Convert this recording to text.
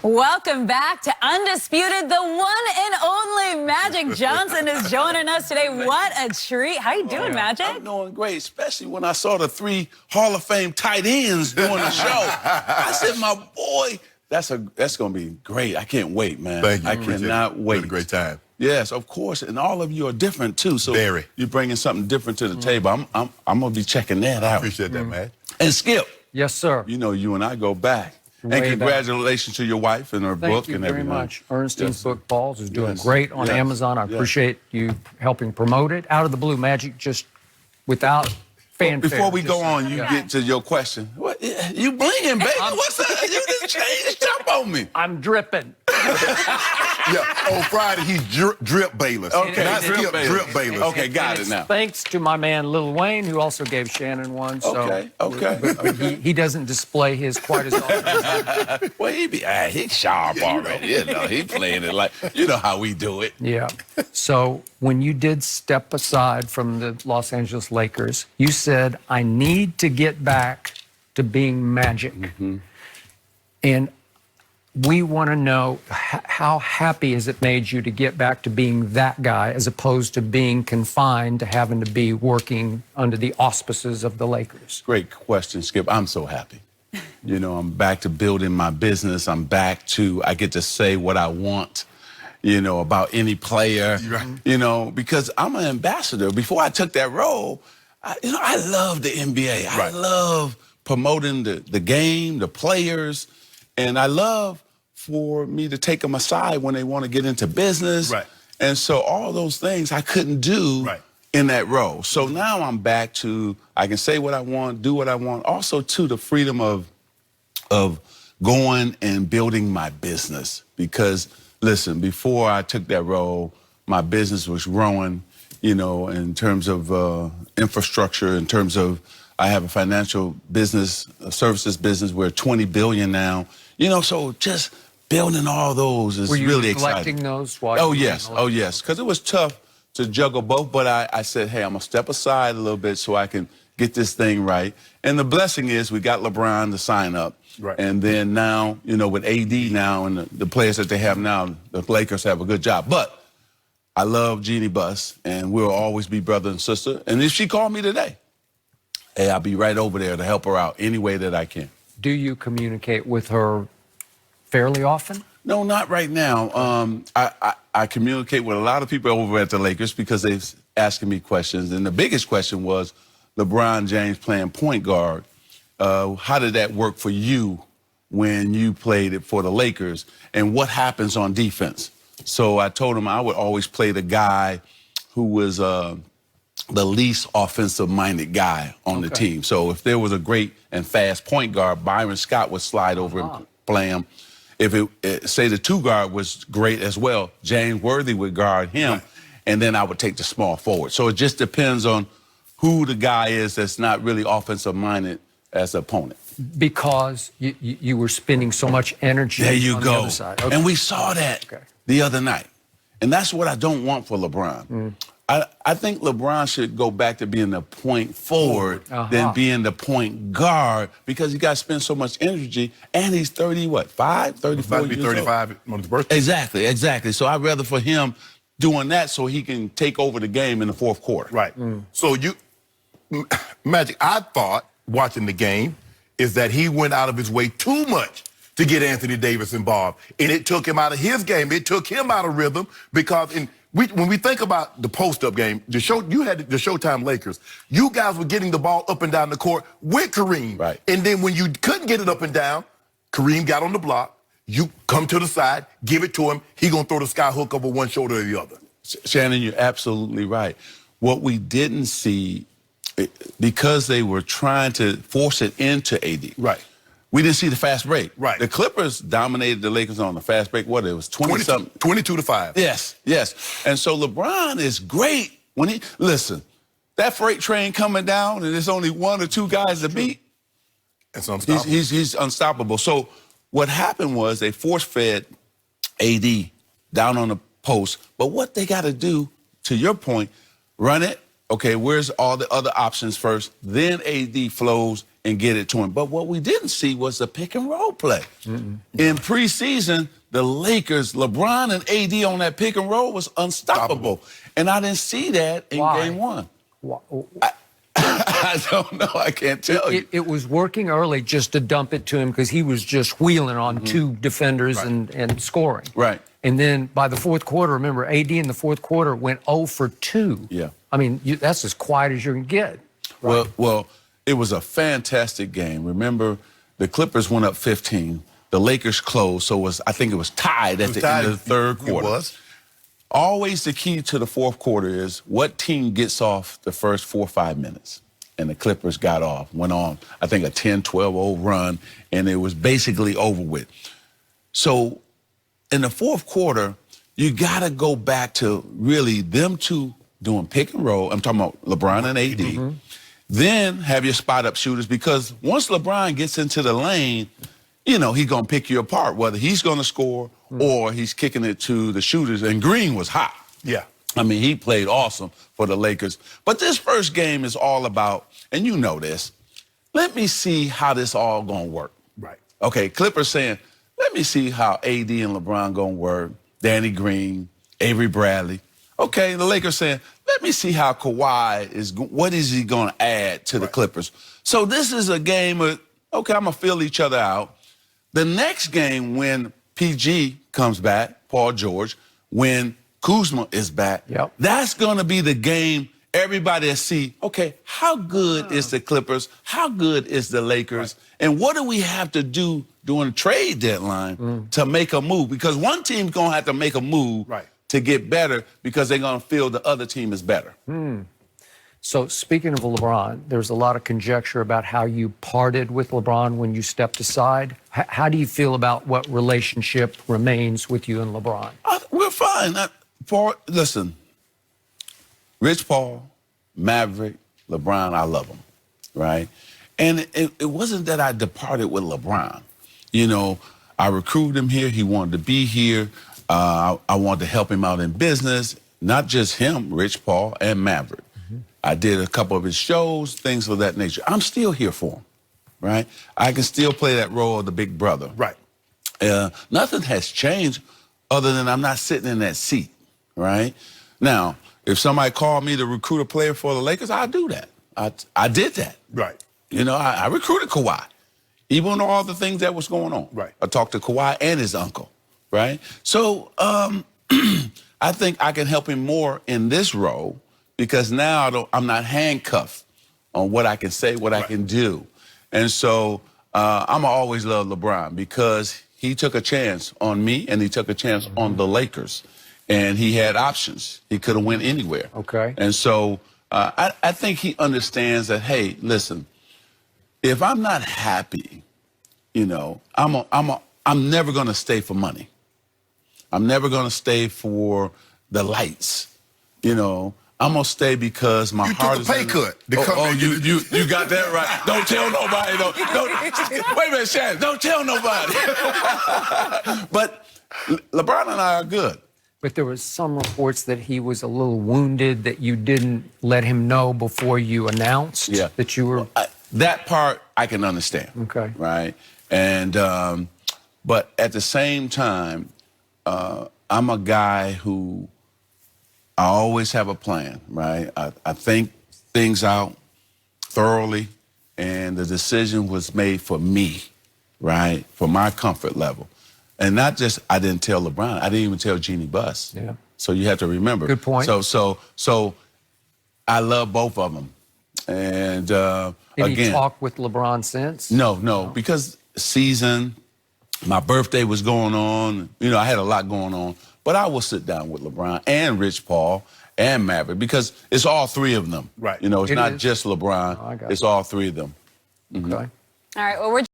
Welcome back to Undisputed. The one and only Magic Johnson is joining us today. What a treat. How you doing, Magic? I'm doing great, especially when I saw the 3 Hall of Fame tight ends doing the show. I said, my boy, that's going to be great. I can't wait, man. Thank you. I cannot wait. Had a great time. Yes, of course, and all of you are different, too. So Very. You're bringing something different to the table. I'm going to be checking that out. I appreciate that, man. And Skip. Yes, sir. You know, you and I go back. Way And back. congratulations to your wife and her book and everything. Thank you very much. Ernestine's book, Paul's, is doing Yes. great on Yes. Amazon. I Yes. appreciate you helping promote it. Out of the blue, Magic, just without fanfare. Before we go Just- on, you get to your question. What, you blinging, baby. What's that? You didn't change. Jump on me. I'm dripping. Yeah, on Friday, he's Drip Bayless. Okay, Not Drip Skip, Bayless. Drip Bayless. Okay, got And it it's now. Thanks to my man Lil Wayne, who also gave Shannon one. So Okay. But he doesn't display his quite as often. Well, he's sharp already. You know, he playing it like, you know how we do it. Yeah. So when you did step aside from the Los Angeles Lakers, you said, I need to get back to being Magic. And we want to know how happy has it made you to get back to being that guy as opposed to being confined to having to be working under the auspices of the Lakers? Great question, Skip. I'm so happy. You know, I'm back to building my business. I get to say what I want, you know, about any player, you know, because I'm an ambassador. Before I took that role, I love the NBA. I love promoting the game, the players, and I love for me to take them aside when they want to get into business. Right. And so all those things I couldn't do in that role. So now I'm back to, I can say what I want, do what I want. Also to the freedom of going and building my business. Because listen, before I took that role, my business was growing, you know, in terms of infrastructure, in terms of, I have a financial business, a services business. We're 20 billion now. You know, so just building all those is Were you really collecting exciting. those? While Oh, you were yes. in the Oh, yes. Because it was tough to juggle both. But I said, hey, I'm going to step aside a little bit so I can get this thing right. And the blessing is we got LeBron to sign up. Right. And then now, you know, with AD now and the players that they have now, the Lakers have a good job. But I love Jeannie Buss, and we'll always be brother and sister. And if she called me today, hey, I'll be right over there to help her out any way that I can. Do you communicate with her fairly often? No, not right now. I communicate with a lot of people over at the Lakers because they're asking me questions. And the biggest question was LeBron James playing point guard. How did that work for you when you played it for the Lakers? And what happens on defense? So I told him I would always play the guy who was the least offensive-minded guy on the team. So if there was a great and fast point guard, Byron Scott would slide over and play him. If say the 2 guard was great as well, James Worthy would guard him, and then I would take the small forward. So it just depends on who the guy is that's not really offensive-minded as an opponent. Because you were spending so much energy There you on go. the other side. Okay. And we saw that the other night. And that's what I don't want for LeBron. I think LeBron should go back to being the point forward than being the point guard because he got to spend so much energy, and he's 35, 34 About to be years 35 on his birthday. Exactly. So I'd rather for him doing that so he can take over the game in the fourth quarter. Right. So Magic, I thought, watching the game, is that he went out of his way too much to get Anthony Davis involved. And it took him out of his game. It took him out of rhythm because when we think about the post-up game, you had the Showtime Lakers. You guys were getting the ball up and down the court with Kareem. Right. And then when you couldn't get it up and down, Kareem got on the block. You come to the side, give it to him. He going to throw the sky hook over one shoulder or the other. Shannon, you're absolutely right. What we didn't see, because they were trying to force it into AD. Right. We didn't see the fast break. Right. The Clippers dominated the Lakers on the fast break. What, it was 20-something? 22-5. Yes. And so LeBron is great when listen, that freight train coming down and there's only 1 or 2 guys to beat. It's unstoppable. He's unstoppable. So what happened was they force-fed AD down on the post. But what they got to do, to your point, run it. Okay, where's all the other options first? Then AD flows and get it to him. But what we didn't see was the pick and roll play. In preseason, the Lakers, LeBron and AD on that pick and roll was unstoppable. And I didn't see that in Why? game one. Why? I don't know. I can't tell you. It was working early just to dump it to him because he was just wheeling on two defenders and scoring. Right. And then by the fourth quarter, remember, AD in the fourth quarter went 0 for 2. Yeah. I mean, that's as quiet as you can get. Right? Well, it was a fantastic game. Remember, the Clippers went up 15. The Lakers closed, so I think it was tied at the end of the third quarter. It was. Always the key to the fourth quarter is what team gets off the first 4 or 5 minutes. And the Clippers got off, went on, I think, a 10-12-0 run, and it was basically over with. So in the fourth quarter, you got to go back to really them two doing pick and roll. I'm talking about LeBron and AD. Then have your spot-up shooters, because once LeBron gets into the lane, you know, he's going to pick you apart, whether he's going to score or he's kicking it to the shooters. And Green was hot. Yeah. I mean, he played awesome for the Lakers. But this first game is all about, and you know this, let me see how this all going to work. Right. Okay, Clippers saying, let me see how AD and LeBron going to work. Danny Green, Avery Bradley. Okay, the Lakers saying, let me see how Kawhi what is he going to add to the Clippers? So this is a game of, okay, I'm going to fill each other out. The next game, when PG comes back, Paul George, when Kuzma is back, that's going to be the game everybody will see, okay, how good is the Clippers? How good is the Lakers? And what do we have to do during the trade deadline to make a move? Because one team's going to have to make a move to get better because they're going to feel the other team is better. So speaking of LeBron, there's a lot of conjecture about how you parted with LeBron when you stepped aside. How do you feel about what relationship remains with you and LeBron? We're fine. Listen, Rich Paul, Maverick, LeBron, I love them, right? And it wasn't that I departed with LeBron. You know, I recruited him here. He wanted to be here. I wanted to help him out in business, not just him, Rich Paul, and Maverick. I did a couple of his shows, things of that nature. I'm still here for him, right? I can still play that role of the big brother. Right. Nothing has changed other than I'm not sitting in that seat, right? Now, if somebody called me to recruit a player for the Lakers, I'll do that. I did that. Right. You know, I recruited Kawhi, even with all the things that was going on. Right. I talked to Kawhi and his uncle, right? So I think I can help him more in this role because now I'm not handcuffed on what I can say, what I can do. And so I'm always love LeBron because he took a chance on me and he took a chance on the Lakers. And he had options. He could have went anywhere. Okay. And so I think he understands that, hey, listen, if I'm not happy, you know, I'm never going to stay for money. I'm never going to stay for the lights. You know, I'm going to stay because my heart is... You took a pay cut. You got that right. Don't tell nobody. Wait a minute, Shannon. Don't tell nobody. But LeBron and I are good. But there was some reports that he was a little wounded, that you didn't let him know before you announced that you were... That part I can understand. Okay. Right? And, but at the same time, I'm a guy who, I always have a plan, right? I think things out thoroughly, and the decision was made for me, right? For my comfort level. And not just, I didn't tell LeBron, I didn't even tell Jeannie Buss. Yeah. So you have to remember. Good point. So I love both of them. And Did you talk with LeBron since? No, because season, my birthday was going on. You know, I had a lot going on. But I will sit down with LeBron and Rich Paul and Maverick because it's all three of them. Right. You know, it's not just LeBron. Oh, I got it's all three of them. Okay. All right, well, we're